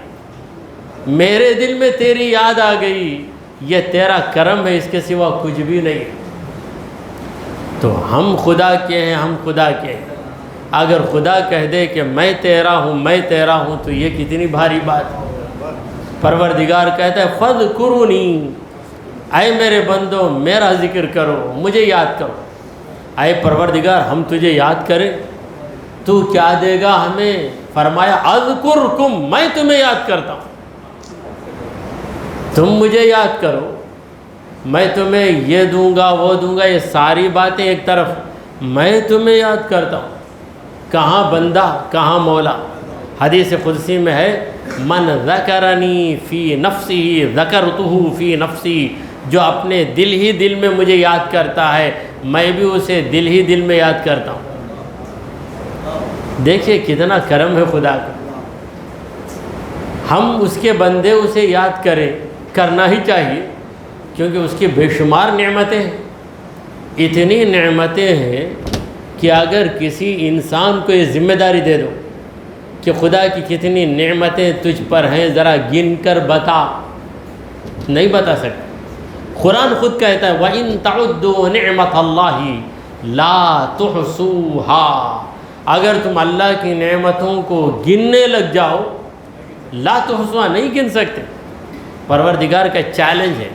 میرے دل میں تیری یاد آ گئی، یہ تیرا کرم ہے، اس کے سوا کچھ بھی نہیں۔ تو ہم خدا کے ہیں، ہم خدا کے ہیں۔ اگر خدا کہہ دے کہ میں تیرا ہوں، میں تیرا ہوں، تو یہ کتنی بھاری بات ہے۔ پروردگار کہتا ہے فَاذْكُرُونِی، اے میرے بندو میرا ذکر کرو، مجھے یاد کرو۔ اے پروردگار ہم تجھے یاد کریں تو کیا دے گا ہمیں؟ فرمایا اذکرکم، میں تمہیں یاد کرتا ہوں، تم مجھے یاد کرو، میں تمہیں یہ دوں گا وہ دوں گا، یہ ساری باتیں ایک طرف، میں تمہیں یاد کرتا ہوں۔ کہاں بندہ کہاں مولا؟ حدیث قدسی میں ہے من ذکرنی فی نفسی ذکرتہ فی نفسی، جو اپنے دل ہی دل میں مجھے یاد کرتا ہے میں بھی اسے دل ہی دل میں یاد کرتا ہوں۔ دیکھیے کتنا کرم ہے خدا کا، ہم اس کے بندے اسے یاد کریں، کرنا ہی چاہیے، کیونکہ اس کی بے شمار نعمتیں ہیں۔ اتنی نعمتیں ہیں کہ اگر کسی انسان کو یہ ذمہ داری دے دو کہ خدا کی کتنی نعمتیں تجھ پر ہیں ذرا گن کر بتا، نہیں بتا سکتے۔ قرآن خود کہتا ہے وَإِن تَعُدُّوا نِعْمَةَ اللَّهِ لَا تُحْصُوهَا، اگر تم اللہ کی نعمتوں کو گننے لگ جاؤ لا تحصوها، نہیں گن سکتے۔ پروردگار کا چیلنج ہے،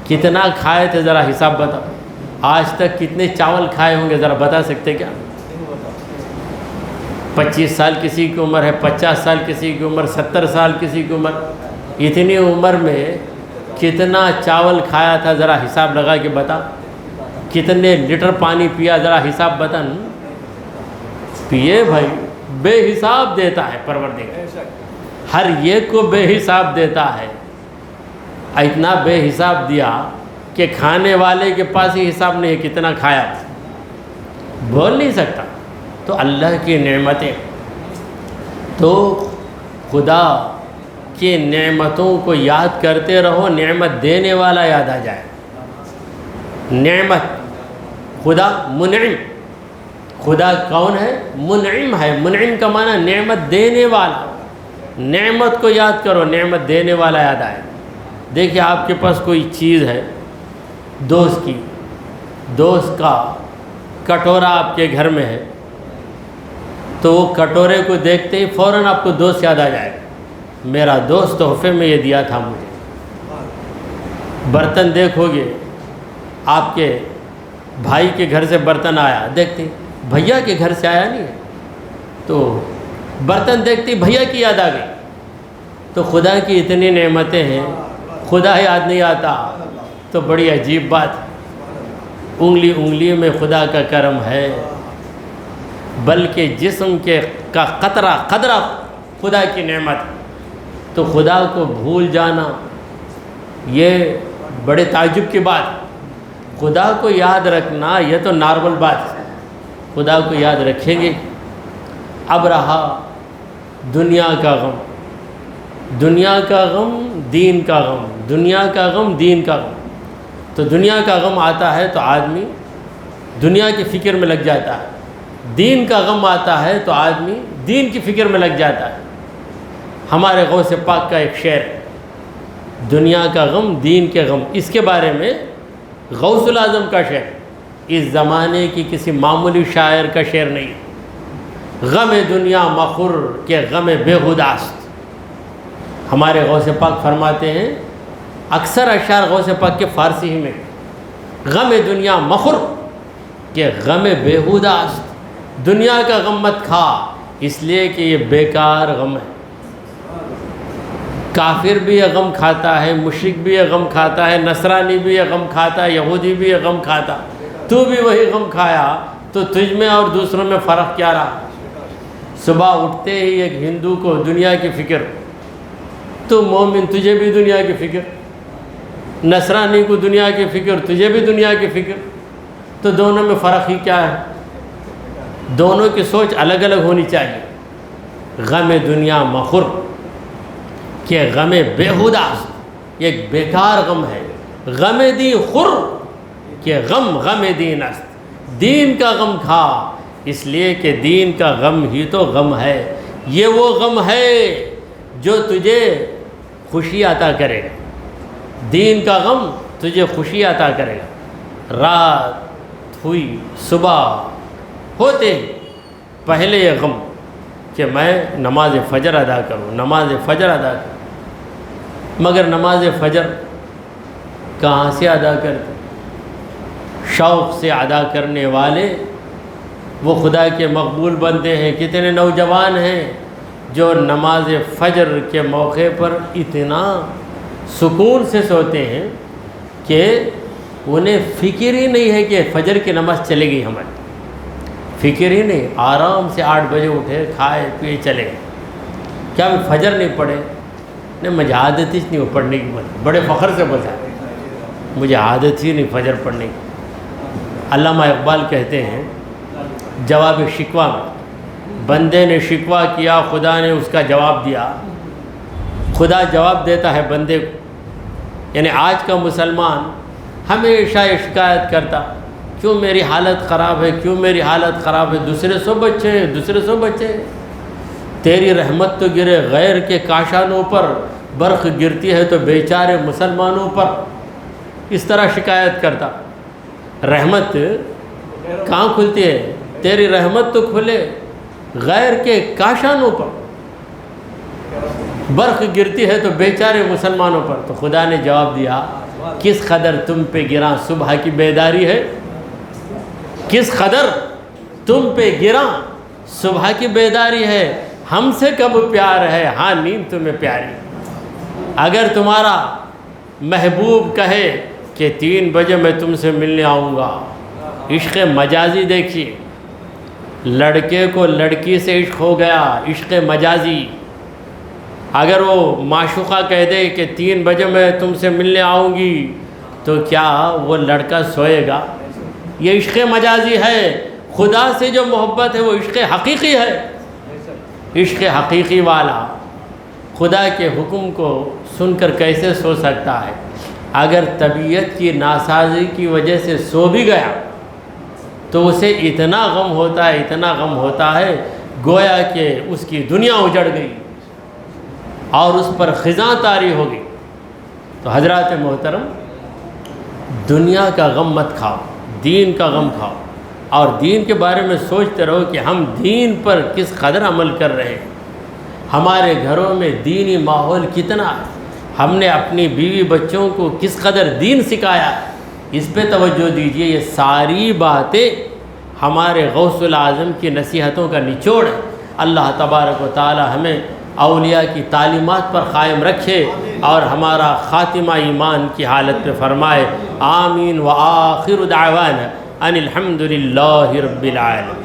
کتنا کھائے تھے ذرا حساب بتاؤ، آج تک کتنے چاول کھائے ہوں گے ذرا بتا سکتے کیا؟ 25 سال کسی کی عمر ہے، 50 سال کسی کی عمر، 70 سال کسی کی عمر، اتنی عمر میں کتنا چاول کھایا تھا ذرا حساب لگا کے بتا، کتنے لیٹر پانی پیا ذرا حساب بتا۔ پیے بھائی، بے حساب دیتا ہے پروردگار، ہر ایک کو بے حساب دیتا ہے۔ اتنا بے حساب دیا کہ کھانے والے کے پاس ہی حساب نہیں ہے کتنا کھایا، بول نہیں سکتا۔ تو اللہ کی نعمتیں، تو خدا کی نعمتوں کو یاد کرتے رہو، نعمت دینے والا یاد آ جائے۔ نعمت خدا منعم، خدا کون ہے؟ منعم ہے۔ منعم کا معنی نعمت دینے والا، نعمت کو یاد کرو، نعمت دینے والا یاد آئے۔ دیکھیے آپ کے پاس کوئی چیز ہے دوست کی، دوست کا کٹورا آپ کے گھر میں ہے، تو وہ کٹورے کو دیکھتے ہی فوراً آپ کو دوست یاد آ جائے گا، میرا دوست تحفے میں یہ دیا تھا مجھے۔ برتن دیکھو گے، آپ کے بھائی کے گھر سے برتن آیا، دیکھتے بھیا کے گھر سے آیا نہیں ہے، تو برتن دیکھتے بھیا کی یاد آ گئی۔ تو خدا کی اتنی نعمتیں ہیں، خدا یاد نہیں آتا تو بڑی عجیب بات ہے۔ انگلی انگلی میں خدا کا کرم ہے، بلکہ جسم کا قطرہ قدرہ خدا کی نعمت ہے۔ تو خدا کو بھول جانا یہ بڑے تعجب کی بات ہے۔ خدا کو یاد رکھنا یہ تو نارمل بات ہے، خدا کو یاد رکھیں گے۔ اب رہا دنیا کا غم، دنیا کا غم دین کا غم، دنیا کا غم دین کا غم۔ تو دنیا کا غم آتا ہے تو آدمی دنیا کی فکر میں لگ جاتا ہے، دین کا غم آتا ہے تو آدمی دین کی فکر میں لگ جاتا ہے۔ ہمارے غوث پاک کا ایک شعر، دنیا کا غم دین کے غم، اس کے بارے میں غوث الاعظم کا شعر، اس زمانے کی کسی معمولی شاعر کا شعر نہیں۔ غم دنیا مخر کے غم بے خداست، ہمارے غوث پاک فرماتے ہیں اکثر اشعار غوث پاک کے فارسی ہی میں، غم دنیا مخور کہ غم بیہودہ است، دنیا کا غم مت کھا اس لیے کہ یہ بیکار غم ہے۔ کافر بھی یہ غم کھاتا ہے، مشرک بھی یہ غم کھاتا ہے، نصرانی بھی یہ غم کھاتا ہے، یہودی بھی یہ غم کھاتا، تو بھی وہی غم کھایا، تو تجھ میں اور دوسروں میں فرق کیا رہا؟ صبح اٹھتے ہی ایک ہندو کو دنیا کی فکر، تو مومن تجھے بھی دنیا کی فکر، نصرانی کو دنیا کی فکر، تجھے بھی دنیا کی فکر، تو دونوں میں فرق ہی کیا ہے؟ دونوں کی سوچ الگ الگ ہونی چاہیے۔ غم دنیا مخور کہ غم بیہودہ ایک بیکار غم ہے، غم دین خور کہ غم دین است، دین کا غم کھا اس لیے کہ دین کا غم ہی تو غم ہے، یہ وہ غم ہے جو تجھے خوشی عطا کرے گا، دین کا غم تجھے خوشی عطا کرے گا۔ رات ہوئی، صبح ہوتے پہلے یہ غم کہ میں نماز فجر ادا کروں، نماز فجر ادا کروں، مگر نماز فجر کہاں سے ادا کرتے؟ شوق سے ادا کرنے والے وہ خدا کے مقبول بندے ہیں۔ کتنے نوجوان ہیں جو نماز فجر کے موقع پر اتنا سکون سے سوتے ہیں کہ انہیں فکر ہی نہیں ہے کہ فجر کی نماز چلے گی، ہماری فکر ہی نہیں، آرام سے 8 بجے اٹھے، کھائے پیے چلے گئے۔ کیا فجر نہیں پڑھے؟ نہیں، مجھے عادت ہی نہیں وہ پڑھنے کی، بڑے فخر سے بتا، مجھے عادت ہی نہیں فجر پڑھنے کی۔ علامہ اقبال کہتے ہیں جواب شکوہ میں، بندے نے شکوہ کیا، خدا نے اس کا جواب دیا۔ خدا جواب دیتا ہے بندے کو، یعنی آج کا مسلمان ہمیشہ یہ شکایت کرتا، کیوں میری حالت خراب ہے، کیوں میری حالت خراب ہے، دوسرے سب اچھے ہیں، دوسرے سب اچھے ہیں، تیری رحمت تو گرے غیر کے کاشانوں پر، برق گرتی ہے تو بیچارے مسلمانوں پر، اس طرح شکایت کرتا۔ رحمت کہاں کھلتی ہے؟ تیری رحمت تو کھلے غیر کے کاشانوں پر، برق گرتی ہے تو بیچارے مسلمانوں پر۔ تو خدا نے جواب دیا، کس قدر تم پہ گراں صبح کی بیداری ہے، کس قدر تم پہ گراں صبح کی بیداری ہے، ہم سے کب پیار ہے، ہاں نیند تمہیں پیاری۔ اگر تمہارا محبوب کہے کہ 3 بجے میں تم سے ملنے آؤں گا، عشق مجازی دیکھیے، لڑکے کو لڑکی سے عشق ہو گیا، عشق مجازی۔ اگر وہ معشوقہ کہہ دے کہ 3 بجے میں تم سے ملنے آؤں گی، تو کیا وہ لڑکا سوئے گا؟ یہ عشق مجازی ہے۔ خدا سے جو محبت ہے وہ عشق حقیقی ہے۔ عشق حقیقی والا خدا کے حکم کو سن کر کیسے سو سکتا ہے؟ اگر طبیعت کی ناسازی کی وجہ سے سو بھی گیا تو اسے اتنا غم ہوتا ہے، اتنا غم ہوتا ہے، گویا کہ اس کی دنیا اجڑ گئی اور اس پر خزاں طاری ہو گئی۔ تو حضرات محترم، دنیا کا غم مت کھاؤ، دین کا غم کھاؤ، اور دین کے بارے میں سوچتے رہو کہ ہم دین پر کس قدر عمل کر رہے ہیں، ہمارے گھروں میں دینی ماحول کتنا ہے، ہم نے اپنی بیوی بچوں کو کس قدر دین سکھایا ہے، اس پہ توجہ دیجئے۔ یہ ساری باتیں ہمارے غوث العظم کی نصیحتوں کا نچوڑ ہے۔ اللہ تبارک و تعالی ہمیں اولیاء کی تعلیمات پر قائم رکھے اور ہمارا خاتمہ ایمان کی حالت پہ فرمائے۔ آمین۔ وآخر دعوانا ان الحمد للہ رب العالمین۔